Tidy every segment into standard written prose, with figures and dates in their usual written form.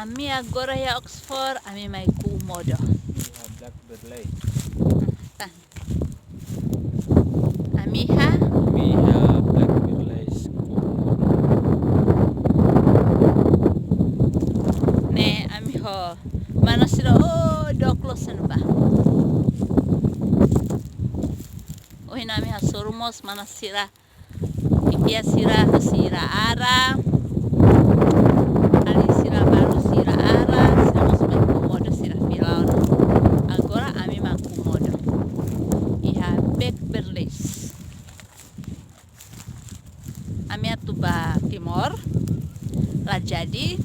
Ami agora ya Oxford, ami mai kumodo. Blackbird Lake. Tan. Ami ha? We have Blackbird Lake School. Ne ami ho. Mana sila doklo sen ba. Nami ha sorumos mana sila. Ipia sila ara. Ali sila baru sila ara. Sila mos mai kumodo sila filaon. Agora ami mai kumodo. Iha Blackbird Lake. Ami atuba Timor. Lah jadi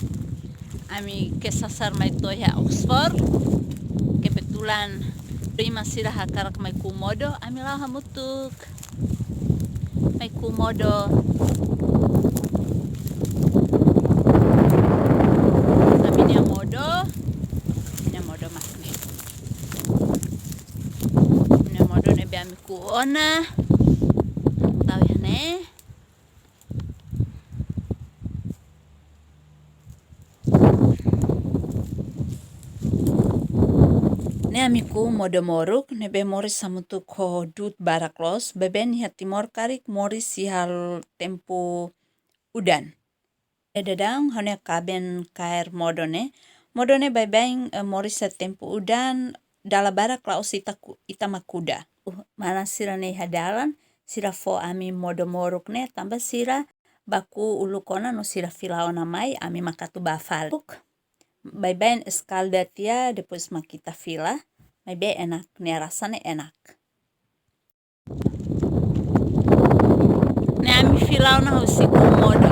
ami kesasar mai toya Oxford. Kebetulan prima sila hakarak mai kumodo, ami lah hamutuk mai kumodo. Ami nya modo makne. Nya modo ne be ami kuona. Tahu ya ne? Ne amiku modo moruk nebe moris samutuk ho dut baraklos beben ya timor karik moris hal tempo udan. Edadang hone kaben kair modone bebeng moris sa tempo udan dala barak laos ita makuda. Mana sira ne hadalan sira fo ami modo moruk ne tambah sira baku ulukona no sira filaona mai ami makatu bafaluk. Beben eskalda tia depois makita fila. Maybe enak, nih rasanya enak. Nih ami filau na husi kumodo.